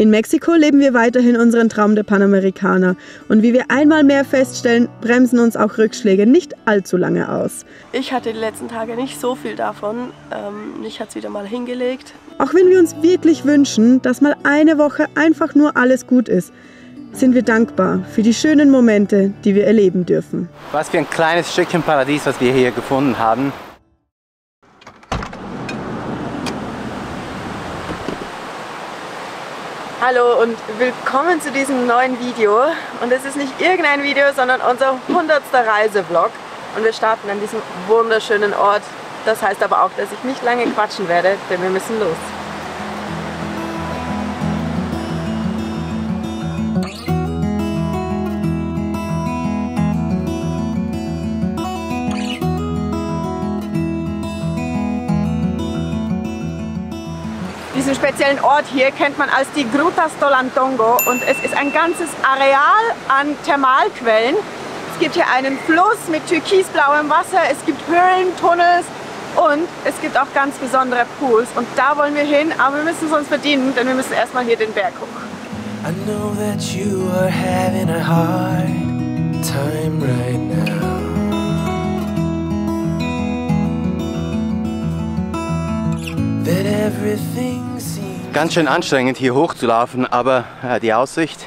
In Mexiko leben wir weiterhin unseren Traum der Panamerikaner. Und wie wir einmal mehr feststellen, bremsen uns auch Rückschläge nicht allzu lange aus. Ich hatte die letzten Tage nicht so viel davon. Mich hat es wieder mal hingelegt. Auch wenn wir uns wirklich wünschen, dass mal eine Woche einfach nur alles gut ist, sind wir dankbar für die schönen Momente, die wir erleben dürfen. Was für ein kleines Stückchen Paradies, was wir hier gefunden haben. Hallo und willkommen zu diesem neuen Video. Und es ist nicht irgendein Video, sondern unser 100. Reisevlog. Und wir starten an diesem wunderschönen Ort. Das heißt aber auch, dass ich nicht lange quatschen werde, denn wir müssen los. Diesen speziellen Ort hier kennt man als die Grutas Tolantongo und es ist ein ganzes Areal an Thermalquellen. Es gibt hier einen Fluss mit türkisblauem Wasser, es gibt Höhlen, Tunnels und es gibt auch ganz besondere Pools. Und da wollen wir hin, aber wir müssen es uns verdienen, denn wir müssen erstmal hier den Berg hoch. I know that you are having a hard time right now. That everything Ganz schön anstrengend hier hochzulaufen, aber die Aussicht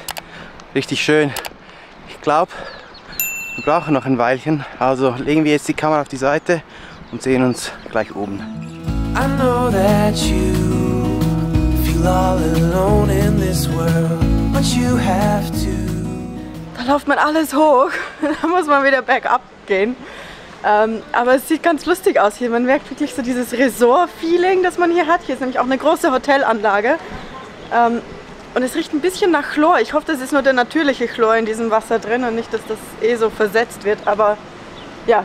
richtig schön. Ich glaube, wir brauchen noch ein Weilchen, also legen wir jetzt die Kamera auf die Seite und sehen uns gleich oben. I know that you feel all alone in this world, but you have to. Da läuft man alles hoch, da muss man wieder bergab gehen. Aber es sieht ganz lustig aus hier. Man merkt wirklich so dieses Resort-Feeling, das man hier hat. Hier ist nämlich auch eine große Hotelanlage. Und es riecht ein bisschen nach Chlor. Ich hoffe, das ist nur der natürliche Chlor in diesem Wasser drin und nicht, dass das eh so versetzt wird. Aber ja,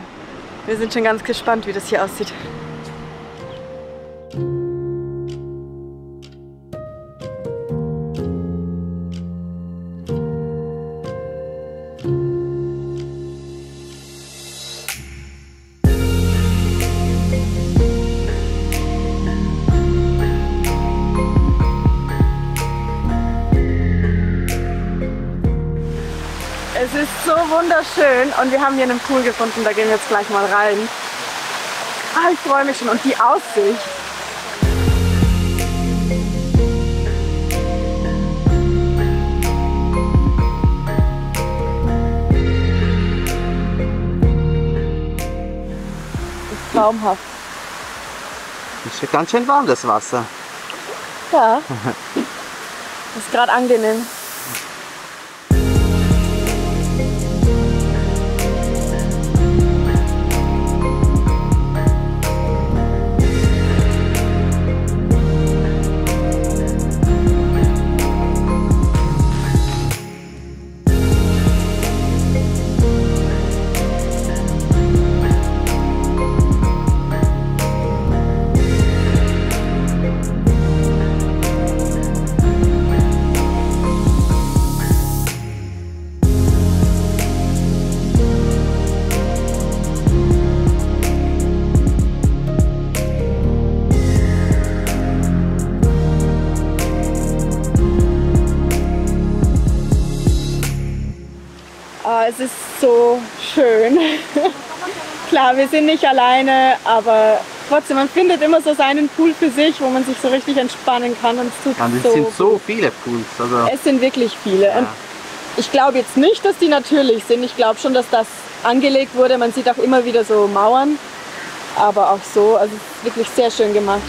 wir sind schon ganz gespannt, wie das hier aussieht. Es ist so wunderschön und wir haben hier einen Pool gefunden, da gehen wir jetzt gleich mal rein. Ah, ich freue mich schon und die Aussicht. Das ist traumhaft. Es ist ganz schön warm, das Wasser. Ja, das ist gerade angenehm. Es ist so schön. Klar, wir sind nicht alleine, aber trotzdem, man findet immer so seinen Pool für sich, wo man sich so richtig entspannen kann. Und es tut Es sind so viele Pools. Also es sind wirklich viele. Ja. Und ich glaube jetzt nicht, dass die natürlich sind. Ich glaube schon, dass das angelegt wurde. Man sieht auch immer wieder so Mauern, aber auch so. Also es ist wirklich sehr schön gemacht.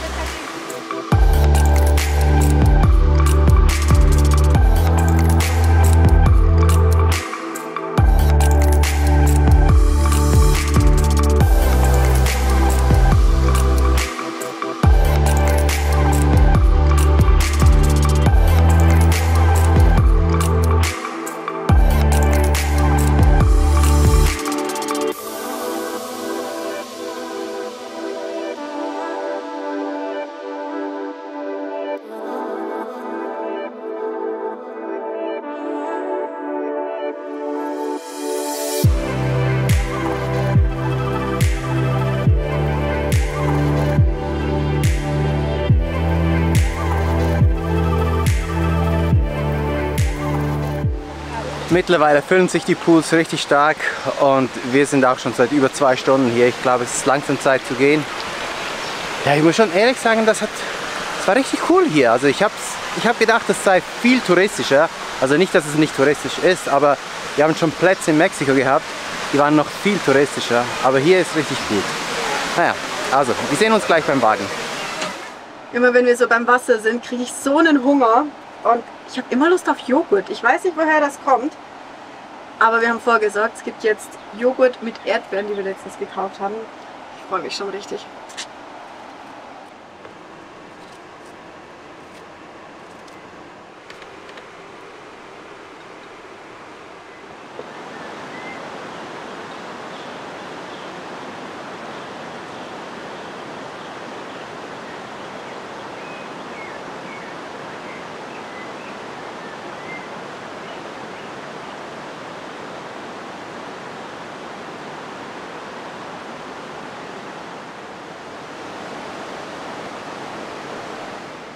Mittlerweile füllen sich die Pools richtig stark und wir sind auch schon seit über 2 Stunden hier. Ich glaube, es ist langsam Zeit zu gehen. Ja, ich muss schon ehrlich sagen, das war richtig cool hier. Also ich hab gedacht, es sei viel touristischer. Also nicht, dass es nicht touristisch ist, aber wir haben schon Plätze in Mexiko gehabt, die waren noch viel touristischer. Aber hier ist richtig gut. Naja, also wir sehen uns gleich beim Wagen. Immer wenn wir so beim Wasser sind, kriege ich so einen Hunger und ich habe immer Lust auf Joghurt. Ich weiß nicht, woher das kommt, aber wir haben vorgesorgt, es gibt jetzt Joghurt mit Erdbeeren, die wir letztens gekauft haben. Ich freue mich schon richtig.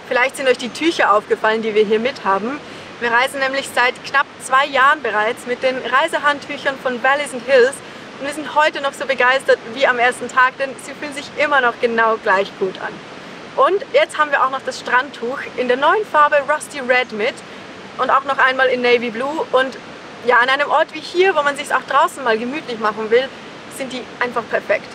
Vielleicht sind euch die Tücher aufgefallen, die wir hier mit haben. Wir reisen nämlich seit knapp 2 Jahren bereits mit den Reisehandtüchern von Valleys and Hills und wir sind heute noch so begeistert wie am ersten Tag, denn sie fühlen sich immer noch genau gleich gut an. Und jetzt haben wir auch noch das Strandtuch in der neuen Farbe Rusty Red mit und auch noch einmal in Navy Blue. Und ja, an einem Ort wie hier, wo man sich auch draußen mal gemütlich machen will, sind die einfach perfekt.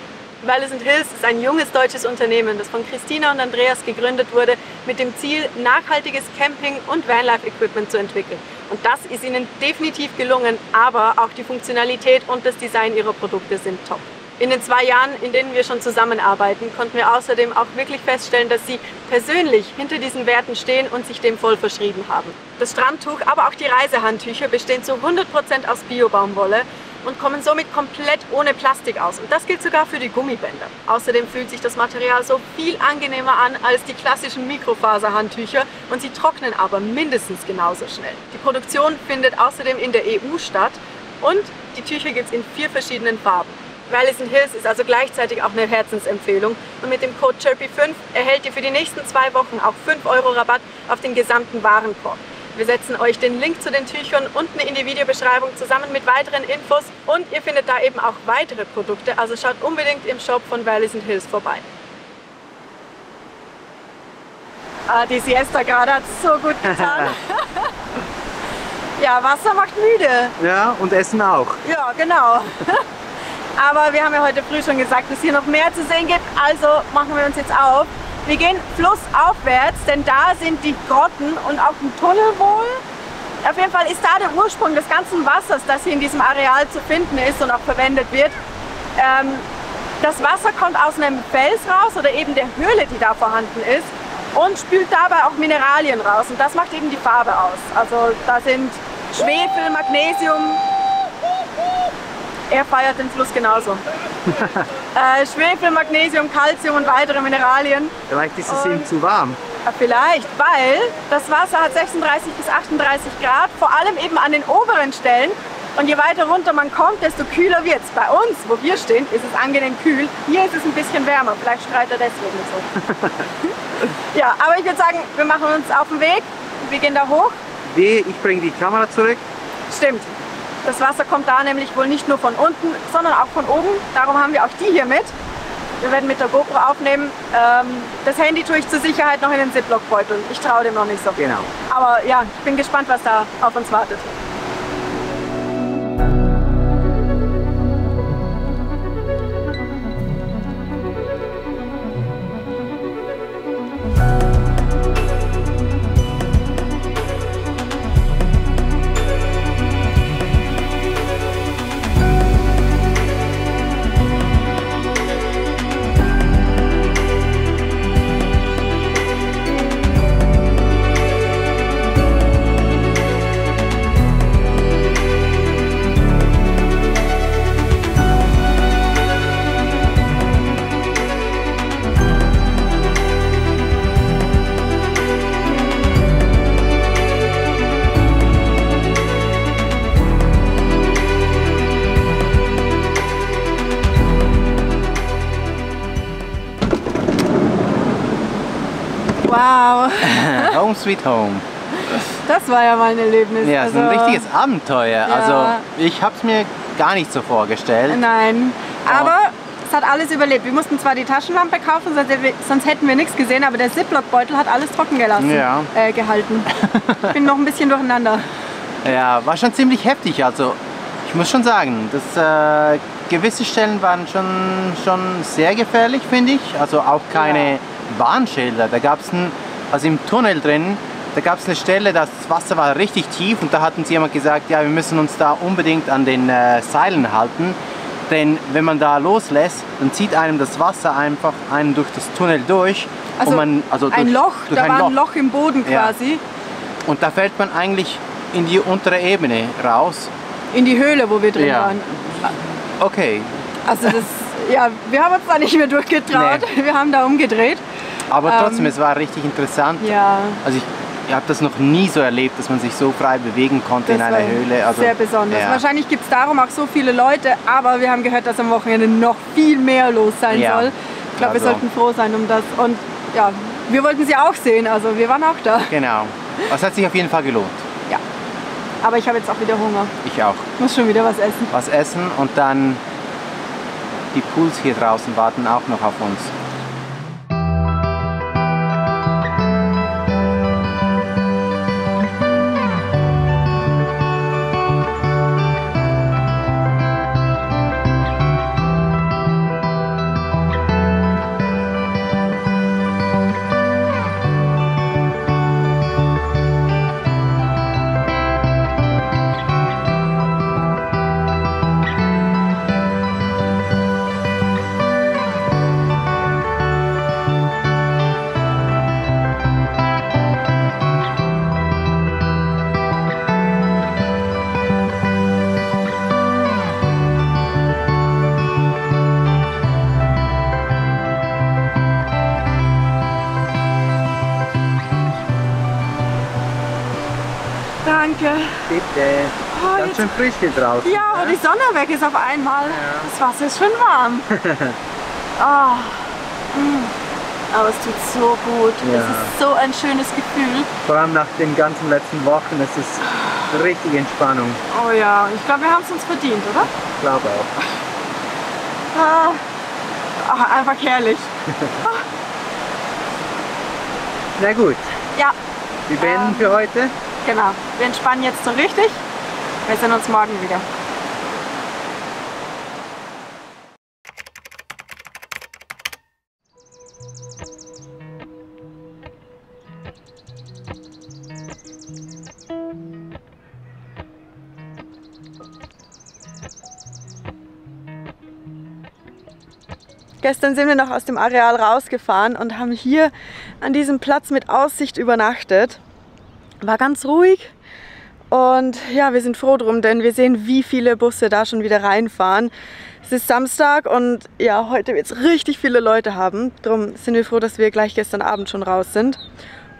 Valleys and Hills ist ein junges deutsches Unternehmen, das von Christina und Andreas gegründet wurde, mit dem Ziel, nachhaltiges Camping- und Vanlife-Equipment zu entwickeln. Und das ist ihnen definitiv gelungen, aber auch die Funktionalität und das Design ihrer Produkte sind top. In den 2 Jahren, in denen wir schon zusammenarbeiten, konnten wir außerdem auch wirklich feststellen, dass sie persönlich hinter diesen Werten stehen und sich dem voll verschrieben haben. Das Strandtuch, aber auch die Reisehandtücher bestehen zu 100% aus Bio-Baumwolle und kommen somit komplett ohne Plastik aus. Und das gilt sogar für die Gummibänder. Außerdem fühlt sich das Material so viel angenehmer an als die klassischen Mikrofaserhandtücher und sie trocknen aber mindestens genauso schnell. Die Produktion findet außerdem in der EU statt und die Tücher gibt es in 4 verschiedenen Farben. Valleys and Hills ist also gleichzeitig auch eine Herzensempfehlung und mit dem Code CHIRPY5 erhält ihr für die nächsten 2 Wochen auch 5 € Rabatt auf den gesamten Warenkorb. Wir setzen euch den Link zu den Tüchern unten in die Videobeschreibung zusammen mit weiteren Infos und ihr findet da eben auch weitere Produkte, also schaut unbedingt im Shop von Valleys and Hills vorbei. Die Siesta gerade hat so gut getan. Ja, Wasser macht müde. Ja, und Essen auch. Ja, genau. Aber wir haben ja heute früh schon gesagt, dass hier noch mehr zu sehen gibt, also machen wir uns jetzt auf. Wir gehen flussaufwärts, denn da sind die Grotten und auch ein Tunnel wohl. Auf jeden Fall ist da der Ursprung des ganzen Wassers, das hier in diesem Areal zu finden ist und auch verwendet wird. Das Wasser kommt aus einem Fels raus oder eben der Höhle, die da vorhanden ist und spült dabei auch Mineralien raus und das macht eben die Farbe aus. Also da sind Schwefel, Magnesium. Er feiert den Fluss genauso. Schwefel, Magnesium, Calcium und weitere Mineralien. Vielleicht ist es ihm zu warm. Vielleicht, weil das Wasser hat 36 bis 38 Grad, vor allem eben an den oberen Stellen. Und je weiter runter man kommt, desto kühler wird es. Bei uns, wo wir stehen, ist es angenehm kühl. Hier ist es ein bisschen wärmer. Vielleicht schreit er deswegen so. Ja, aber ich würde sagen, wir machen uns auf den Weg. Wir gehen da hoch. Ich bringe die Kamera zurück. Stimmt. Das Wasser kommt da nämlich wohl nicht nur von unten, sondern auch von oben. Darum haben wir auch die hier mit. Wir werden mit der GoPro aufnehmen. Das Handy tue ich zur Sicherheit noch in den Ziploc-Beutel. Ich traue dem noch nicht so. Genau. Aber ja, ich bin gespannt, was da auf uns wartet. Home sweet home. Das war ja mal ein Erlebnis. Ja, also, so ein richtiges Abenteuer. Ja. Also ich habe es mir gar nicht so vorgestellt. Nein, aber es hat alles überlebt. Wir mussten zwar die Taschenlampe kaufen, sonst hätten wir nichts gesehen, aber der Ziploc-Beutel hat alles trocken gelassen, Ja. Gehalten. Ich bin noch ein bisschen durcheinander. Ja, war schon ziemlich heftig. Also ich muss schon sagen, dass gewisse Stellen waren schon sehr gefährlich, finde ich. Also auch keine Warnschilder. Da gab es also im Tunnel drin, da gab es eine Stelle, das Wasser war richtig tief und da hat uns jemand gesagt, ja, wir müssen uns da unbedingt an den Seilen halten. Denn wenn man da loslässt, dann zieht einem das Wasser einfach einen durch das Tunnel durch. Also, und ein Loch, da war ein Loch im Boden quasi. Ja. Und da fällt man eigentlich in die untere Ebene raus. In die Höhle, wo wir drin waren. Okay. Also das, ja, wir haben uns da nicht mehr durchgetraut. Nee. Wir haben da umgedreht. Aber trotzdem, es war richtig interessant. Ja. Also ich habe das noch nie so erlebt, dass man sich so frei bewegen konnte in einer Höhle. Also, sehr besonders. Ja. Wahrscheinlich gibt es darum auch so viele Leute, aber wir haben gehört, dass am Wochenende noch viel mehr los sein soll. Ich glaube, wir sollten froh sein um das. Und ja, wir wollten sie auch sehen, also wir waren auch da. Genau. Es hat sich auf jeden Fall gelohnt. Ja. Aber ich habe jetzt auch wieder Hunger. Ich auch. Ich muss schon wieder was essen. Was essen und dann die Pools hier draußen warten auch noch auf uns. Danke. Bitte. Oh, Ganz schön frisch hier draußen. Ja, und die Sonne weg ist auf einmal. Ja. Das Wasser ist schon warm. Oh. Aber es tut so gut. Ja. Es ist so ein schönes Gefühl. Vor allem nach den ganzen letzten Wochen, es ist richtig Entspannung. Oh ja, ich glaube, wir haben es uns verdient, oder? Ich glaube auch. Einfach herrlich. Na gut. Ja. Wir beenden für heute. Genau. Wir entspannen jetzt so richtig. Wir sehen uns morgen wieder. Gestern sind wir noch aus dem Areal rausgefahren und haben hier an diesem Platz mit Aussicht übernachtet. War ganz ruhig und ja, wir sind froh drum, denn wir sehen, wie viele Busse da schon wieder reinfahren. Es ist Samstag und ja, heute wird es richtig viele Leute haben. Darum sind wir froh, dass wir gleich gestern Abend schon raus sind.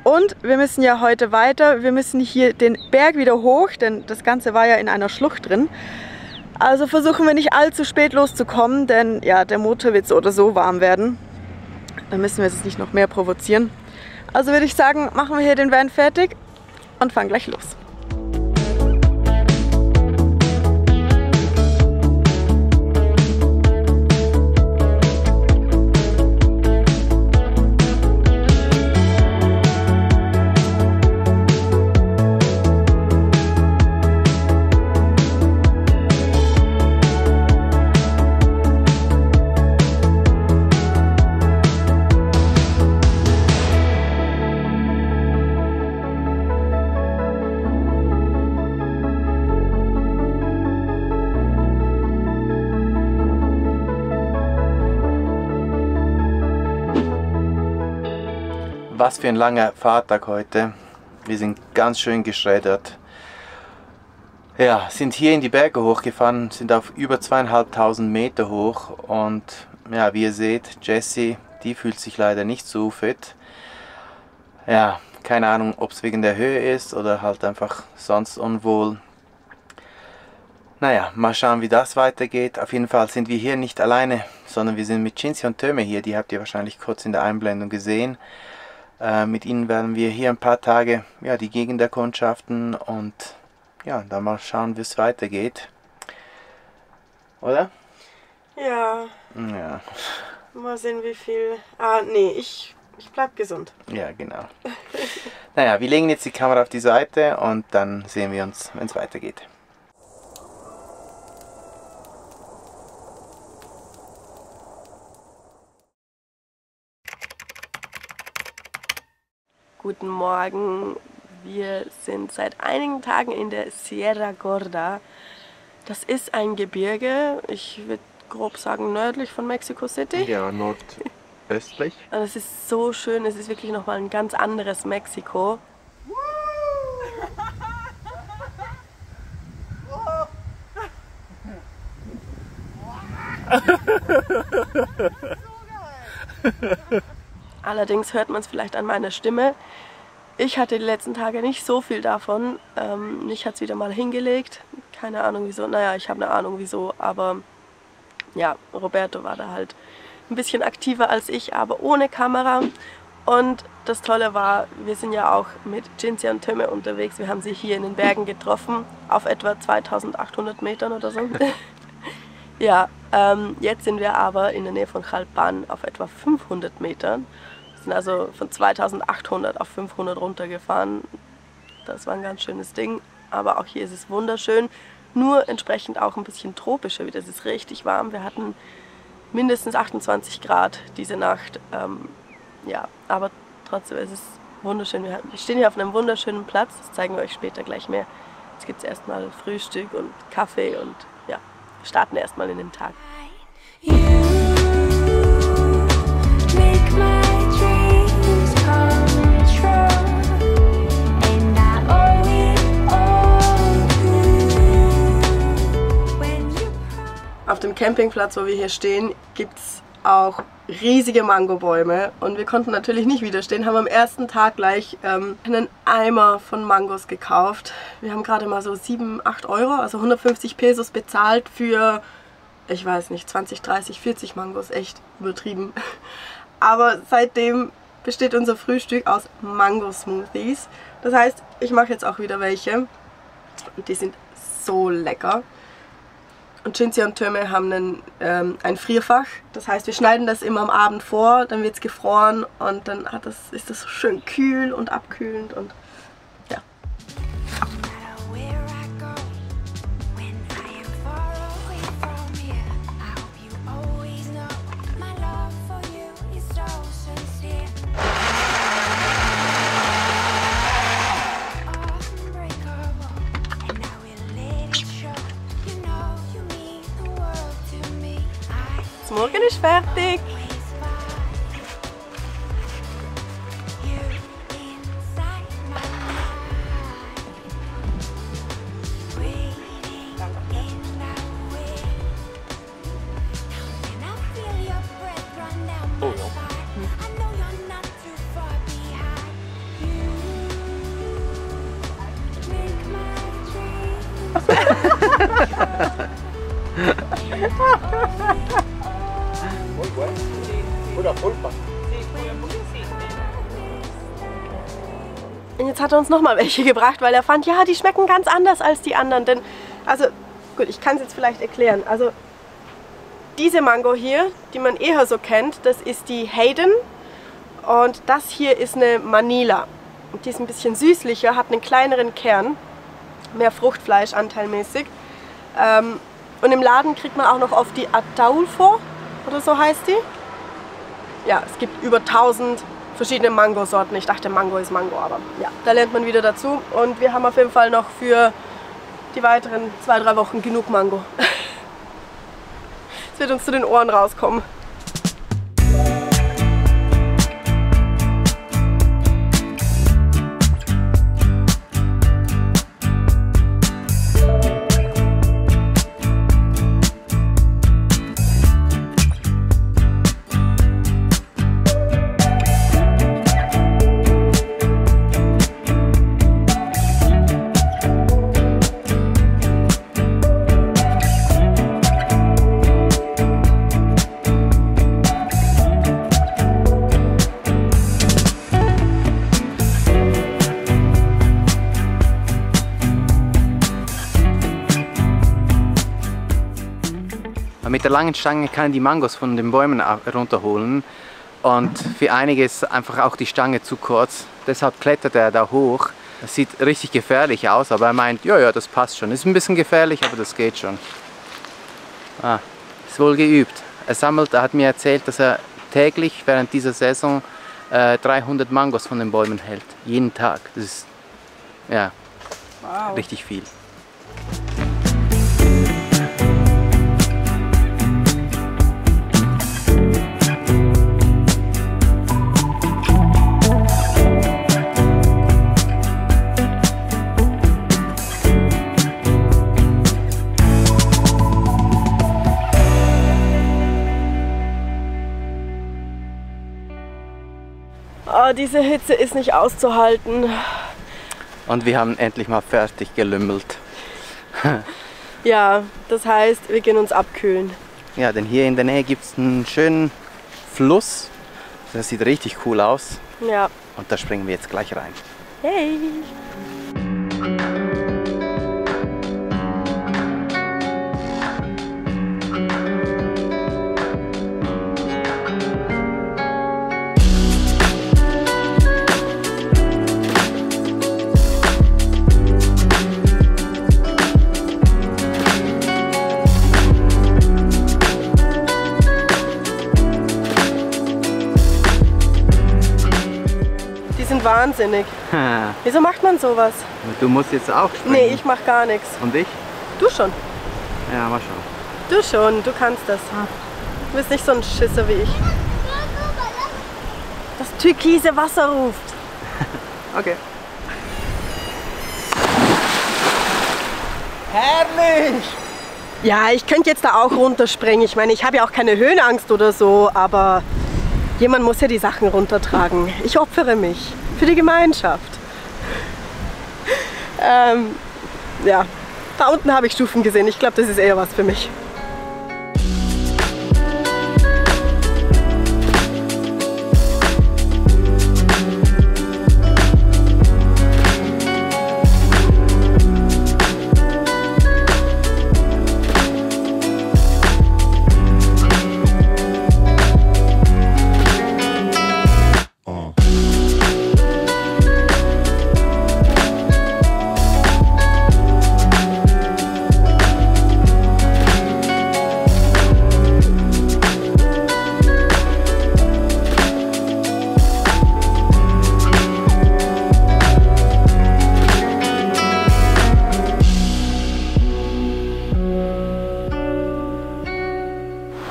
Und wir müssen ja heute weiter. Wir müssen hier den Berg wieder hoch, denn das Ganze war ja in einer Schlucht drin. Also versuchen wir nicht allzu spät loszukommen, denn ja, der Motor wird so oder so warm werden. Dann müssen wir jetzt nicht noch mehr provozieren. Also würde ich sagen, machen wir hier den Van fertig und fahren gleich los. Was für ein langer Fahrtag heute. Wir sind ganz schön geschreddert. Ja, sind hier in die Berge hochgefahren, sind auf über 2500 Meter hoch und ja, wie ihr seht, Jessie, die fühlt sich leider nicht so fit. Ja, keine Ahnung, ob es wegen der Höhe ist oder halt einfach sonst unwohl. Naja, mal schauen, wie das weitergeht. Auf jeden Fall sind wir hier nicht alleine, sondern wir sind mit Cinzia und Töme hier. Die habt ihr wahrscheinlich kurz in der Einblendung gesehen. Mit ihnen werden wir hier ein paar Tage die Gegend erkundschaften und dann mal schauen, wie es weitergeht. Oder? Ja. Ja. Mal sehen, wie viel. Ah, nee, ich bleib gesund. Ja, genau. Naja, wir legen jetzt die Kamera auf die Seite und dann sehen wir uns, wenn es weitergeht. Guten Morgen, wir sind seit einigen Tagen in der Sierra Gorda. Das ist ein Gebirge, ich würde grob sagen nördlich von Mexico City. Ja, nordöstlich. Und es ist so schön, es ist wirklich nochmal ein ganz anderes Mexiko. Allerdings hört man es vielleicht an meiner Stimme. Ich hatte die letzten Tage nicht so viel davon. Mich hat es wieder mal hingelegt. Keine Ahnung wieso. Naja, ich habe eine Ahnung wieso. Aber ja, Roberto war da halt ein bisschen aktiver als ich, aber ohne Kamera. Und das Tolle war, wir sind ja auch mit Cinzia und Tömme unterwegs. Wir haben sie hier in den Bergen getroffen, auf etwa 2800 Metern oder so. Ja, jetzt sind wir aber in der Nähe von Jalpan auf etwa 500 Metern. Wir sind also von 2800 auf 500 runtergefahren. Das war ein ganz schönes Ding. Aber auch hier ist es wunderschön. Nur entsprechend auch ein bisschen tropischer wieder. Es ist richtig warm. Wir hatten mindestens 28 Grad diese Nacht. Ja, aber trotzdem ist es wunderschön. Wir stehen hier auf einem wunderschönen Platz. Das zeigen wir euch später gleich mehr. Jetzt gibt es erstmal Frühstück und Kaffee und ja, wir starten erstmal in den Tag. Auf dem Campingplatz, wo wir hier stehen, gibt es auch riesige Mangobäume und wir konnten natürlich nicht widerstehen, haben am ersten Tag gleich einen Eimer von Mangos gekauft. Wir haben gerade mal so 7, 8 Euro, also 150 Pesos bezahlt für, ich weiß nicht, 20, 30, 40 Mangos, echt übertrieben. Aber seitdem besteht unser Frühstück aus Mango-Smoothies. Das heißt, ich mache jetzt auch wieder welche und die sind so lecker. Und Cinzia und Tömme haben ein Frierfach. Das heißt, wir schneiden das immer am Abend vor, dann wird es gefroren und dann ist das so schön kühl und abkühlend und ja. Morgen ist fertig. Und jetzt hat er uns nochmal welche gebracht, weil er fand, ja, die schmecken ganz anders als die anderen. Denn, also, gut, ich kann es jetzt vielleicht erklären. Also, diese Mango hier, die man eher so kennt, das ist die Hayden. Und das hier ist eine Manila. Und die ist ein bisschen süßlicher, hat einen kleineren Kern, mehr Fruchtfleisch anteilmäßig. Und im Laden kriegt man auch noch oft die Ataulfo, oder so heißt die. Ja, es gibt über 1000 verschiedene Mangosorten. Ich dachte, Mango ist Mango, aber ja, da lernt man wieder dazu. Und wir haben auf jeden Fall noch für die weiteren 2, 3 Wochen genug Mango. Es wird uns zu den Ohren rauskommen. Mit der langen Stange kann er die Mangos von den Bäumen runterholen. Und für einige ist einfach auch die Stange zu kurz. Deshalb klettert er da hoch. Das sieht richtig gefährlich aus, aber er meint, ja, das passt schon. Ist ein bisschen gefährlich, aber das geht schon. Ist wohl geübt. Er hat mir erzählt, dass er täglich während dieser Saison 300 Mangos von den Bäumen hält. Jeden Tag. Das ist, ja, wow, richtig viel. Oh, diese Hitze ist nicht auszuhalten. Und wir haben endlich mal fertig gelümmelt. Ja, das heißt, wir gehen uns abkühlen. Ja, denn hier in der Nähe gibt es einen schönen Fluss. Das sieht richtig cool aus. Ja. Und da springen wir jetzt gleich rein. Hey! Wahnsinnig. Wieso macht man sowas? Du musst jetzt auch springen. Nee, ich mach gar nichts. Und ich? Du schon. Ja, mal schauen. Du schon, du kannst das. Du bist nicht so ein Schisser wie ich. Das türkise Wasser ruft. Okay. Herrlich! Ja, ich könnte jetzt da auch runterspringen. Ich meine, ich habe ja auch keine Höhenangst oder so, aber jemand muss ja die Sachen runtertragen. Ich opfere mich für die Gemeinschaft. Ja, da unten habe ich Stufen gesehen. Ich glaube, das ist eher was für mich.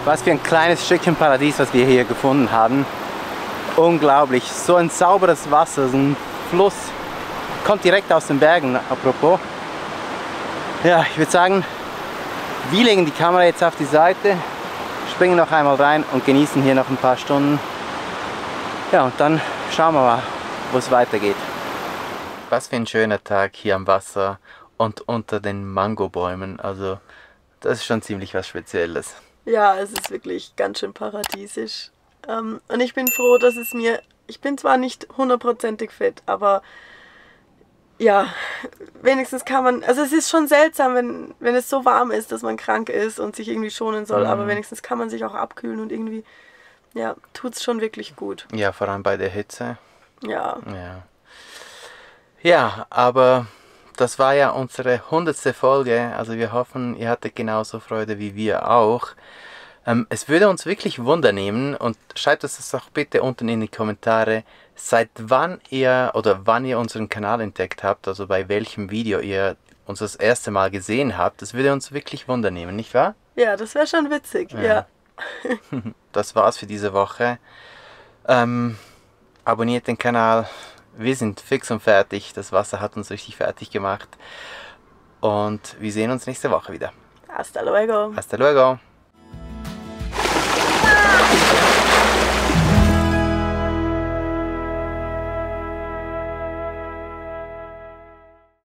Was für ein kleines Stückchen Paradies, was wir hier gefunden haben. Unglaublich, so ein sauberes Wasser, so ein Fluss. Kommt direkt aus den Bergen, apropos. Ja, ich würde sagen, wir legen die Kamera jetzt auf die Seite, springen noch einmal rein und genießen hier noch ein paar Stunden. Ja, und dann schauen wir mal, wo es weitergeht. Was für ein schöner Tag hier am Wasser und unter den Mangobäumen. Also, das ist schon ziemlich was Spezielles. Ja, es ist wirklich ganz schön paradiesisch. Und ich bin froh, dass es mir... Ich bin zwar nicht 100%ig fit, aber ja, wenigstens kann man... Also es ist schon seltsam, wenn es so warm ist, dass man krank ist und sich irgendwie schonen soll, aber wenigstens kann man sich auch abkühlen und irgendwie, ja, tut es schon wirklich gut. Ja, vor allem bei der Hitze. Ja. Ja, aber das war ja unsere 100. Folge, also wir hoffen, ihr hattet genauso Freude wie wir auch. Es würde uns wirklich Wunder nehmen und schreibt uns das doch bitte unten in die Kommentare, seit wann ihr unseren Kanal entdeckt habt, also bei welchem Video ihr uns das erste Mal gesehen habt. Das würde uns wirklich Wunder nehmen, nicht wahr? Ja, das wäre schon witzig, ja. Das war's für diese Woche. Abonniert den Kanal. Wir sind fix und fertig. Das Wasser hat uns richtig fertig gemacht. Und wir sehen uns nächste Woche wieder. Hasta luego. Hasta luego.